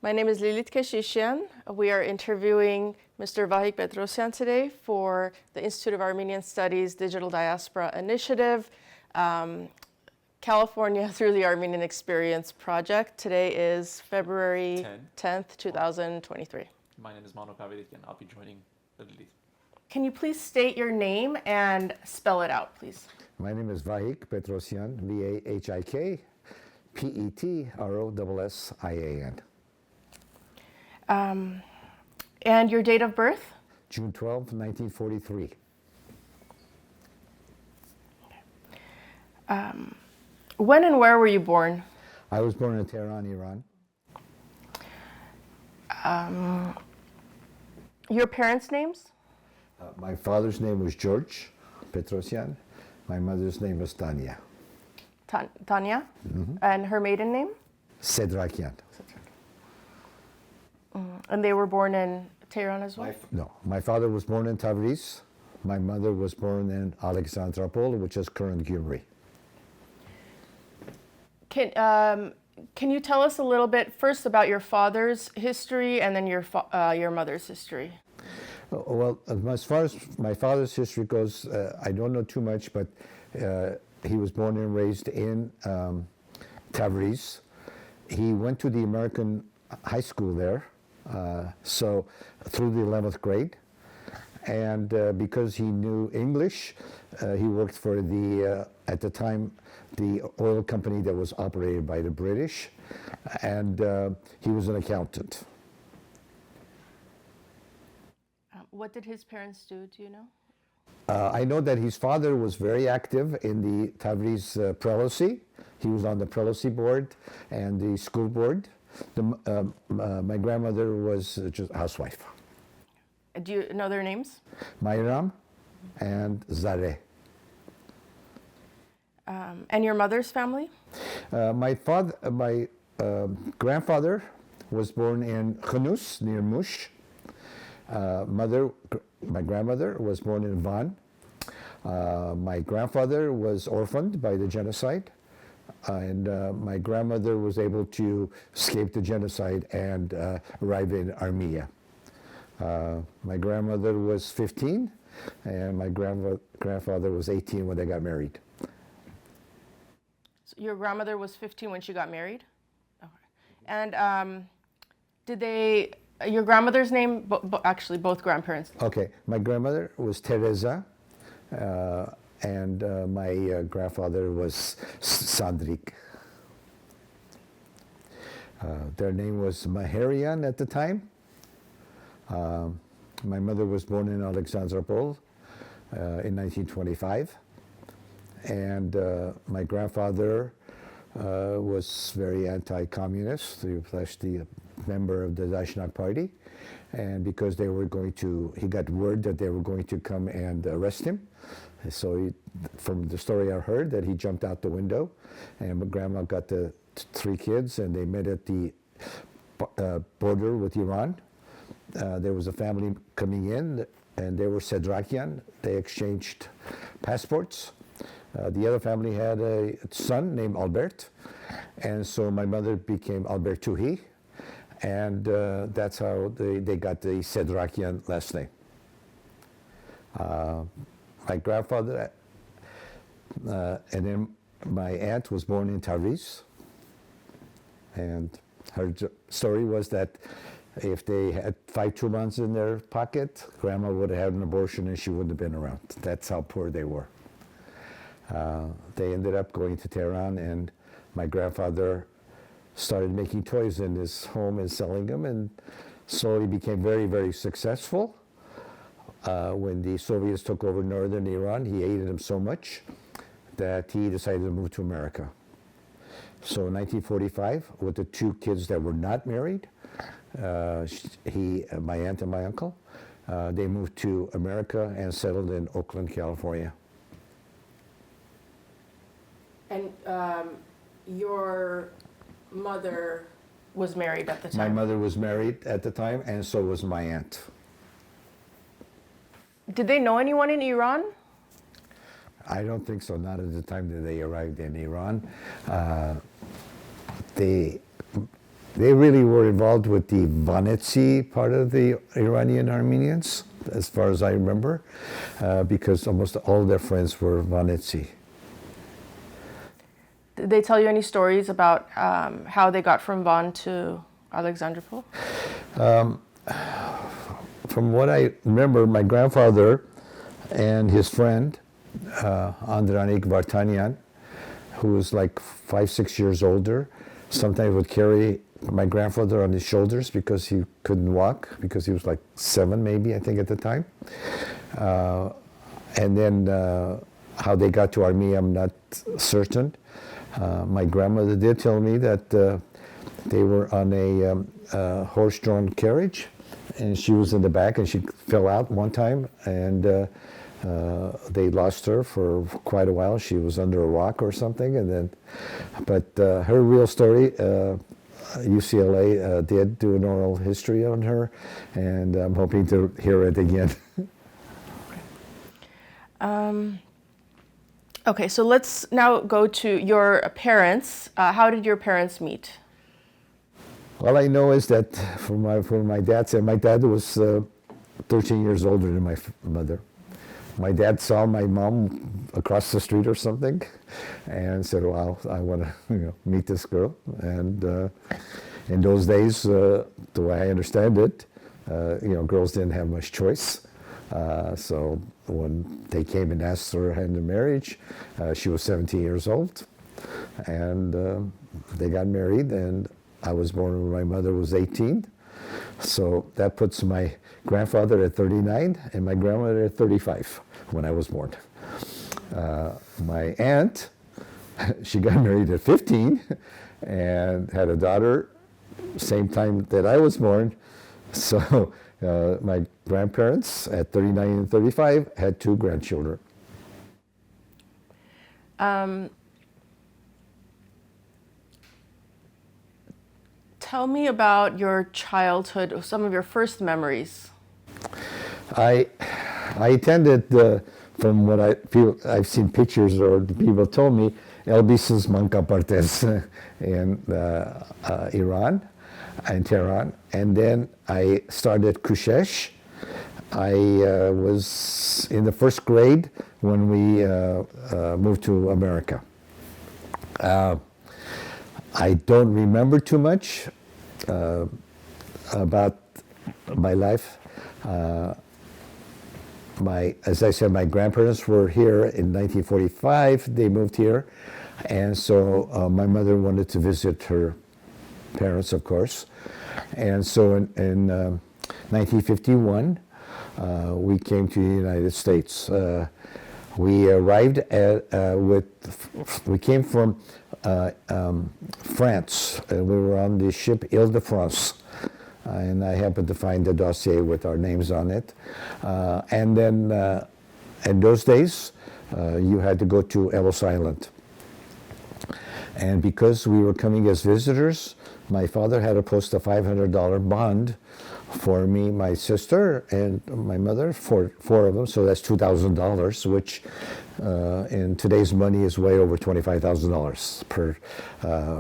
My name is Lilit Keshishian. We are interviewing Mr. Vahik Petrossian today for the Institute of Armenian Studies Digital Diaspora Initiative, California through the Armenian Experience Project. Today is February 10th, 2023. My name is Mano Kaverik and I'll be joining Lilit. Can you please state your name and spell it out, please? My name is Vahik Petrossian, V-A-H-I-K, P-E-T-R-O-S-S-I-A-N. And your date of birth? June 12, 1943. When and where were you born? I was born in Tehran, Iran. Your parents' names? My father's name was George Petrossian. My mother's name was Tanya. Tanya? And her maiden name? Sedrakian. And they were born in Tehran as well? No, my father was born in Tabriz. My mother was born in Alexandropol, which is current Gyumri. Can you tell us a little bit first about your father's history and then your mother's history? Well, as far as my father's history goes, I don't know too much, but he was born and raised in Tabriz. He went to the American high school there, so through the 11th grade. And because he knew English, he worked for the, at the time, the oil company that was operated by the British, and he was an accountant. What did his parents do, do you know? I know that his father was very active in the Tabriz prelacy. He was on the prelacy board and the school board. My grandmother was just a housewife. Do you know their names? Mayram and Zareh. And your mother's family? My grandfather was born in Khanous near Mush. My grandmother was born in Van. My grandfather was orphaned by the genocide, and my grandmother was able to escape the genocide and arrive in Armenia. My grandmother was 15, and my grandfather was 18 when they got married. So your grandmother was 15 when she got married? Okay. And your grandmother's name, actually both grandparents' names. Okay, my grandmother was Teresa, and my grandfather was Sandrik. Their name was Maherian at the time. My mother was born in Alexandropol in 1925, and my grandfather was very anti-communist. He was actually a member of the Daishnak Party, and because he got word that they were going to come and arrest him. So from the story I heard, that he jumped out the window, and my grandma got the three kids, and they met at the border with Iran. There was a family coming in, and they were Sedrakian. They exchanged passports. The other family had a son named Albert, and so my mother became Albertuhi, and that's how they got the Sedrakian last name. My grandfather, and then my aunt was born in Tabriz, and her story was that if they had 5 tumans in their pocket, grandma would have had an abortion and she wouldn't have been around. That's how poor they were. They ended up going to Tehran, and my grandfather started making toys in his home and selling them, and slowly became very, very successful. When the Soviets took over northern Iran, he hated them so much that he decided to move to America. So in 1945, with the 2 kids that were not married, my aunt and my uncle, they moved to America and settled in Oakland, California. And your mother was married at the time? My mother was married at the time, and so was my aunt. Did they know anyone in Iran? I don't think so, not at the time that they arrived in Iran. They they really were involved with the Vanetsi part of the Iranian Armenians, as far as I remember, because almost all their friends were Vanetsi. Did they tell you any stories about how they got from Van to Alexandropol? From what I remember, my grandfather and his friend, Andranik Vartanian, who was like 5-6 years older, sometimes would carry my grandfather on his shoulders because he couldn't walk, because he was like 7 maybe, I think, at the time. And then how they got to Armenia, I'm not certain. My grandmother did tell me that they were on a horse-drawn carriage, and she was in the back, and she fell out one time, and they lost her for quite a while. She was under a rock or something, and then, but her real story, UCLA did do an oral history on her, and I'm hoping to hear it again. Okay, so let's now go to your parents. How did your parents meet? All I know is that from my dad's side, my dad was 13 years older than my mother. My dad saw my mom across the street or something, and said, "Well, I want to, meet this girl." And in those days, the way I understand it, girls didn't have much choice. So when they came and asked her hand in marriage, she was 17 years old, and they got married. And I was born when my mother was 18. So that puts my grandfather at 39 and my grandmother at 35 when I was born. My aunt, she got married at 15 and had a daughter same time that I was born. So my grandparents at 39 and 35 had 2 grandchildren. Tell me about your childhood, or some of your first memories. I attended, from what I've seen pictures or the people told me, Elbis's Manka Partes in Iran, in Tehran. And then I started Kushesh. I was in the 1st grade when we moved to America. I don't remember too much about my life. As I said, my grandparents were here in 1945. They moved here, and so my mother wanted to visit her parents, of course. And so in 1951, we came to the United States. We arrived we came from France, and we were on the ship Ile-de-France. And I happened to find a dossier with our names on it. And then in those days, you had to go to Ellis Island. And because we were coming as visitors, my father had to post a $500 bond for me, my sister, and my mother, for 4 of them. So that's $2,000, which in today's money is way over $25,000 per,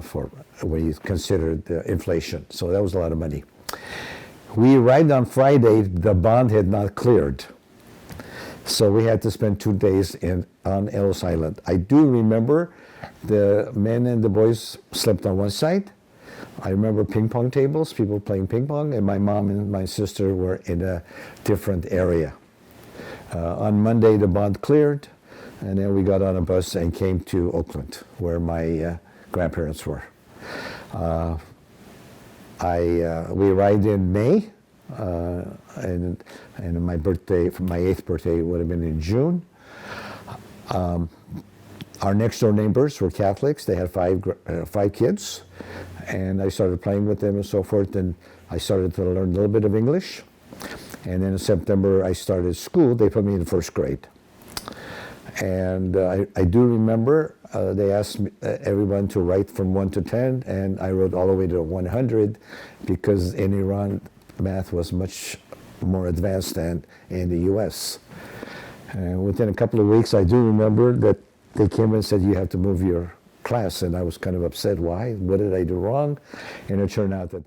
for when you consider the inflation. So that was a lot of money. We arrived on Friday. The bond had not cleared, so we had to spend 2 days on Ellis Island. I do remember the men and the boys slept on one side. I remember ping pong tables, people playing ping pong, and my mom and my sister were in a different area. On Monday, the bond cleared, and then we got on a bus and came to Oakland, where my grandparents were. We arrived in May, and my birthday, my 8th birthday, would have been in June. Our next door neighbors were Catholics. They had 5 kids, and I started playing with them and so forth, and I started to learn a little bit of English. And then in September, I started school. They put me in 1st grade. And I do remember they asked everyone to write from 1 to 10, and I wrote all the way to 100, because in Iran, math was much more advanced than in the US. And within a couple of weeks, I do remember that they came and said, "You have to move your class, and I was kind of upset. Why? What did I do wrong? And it turned out that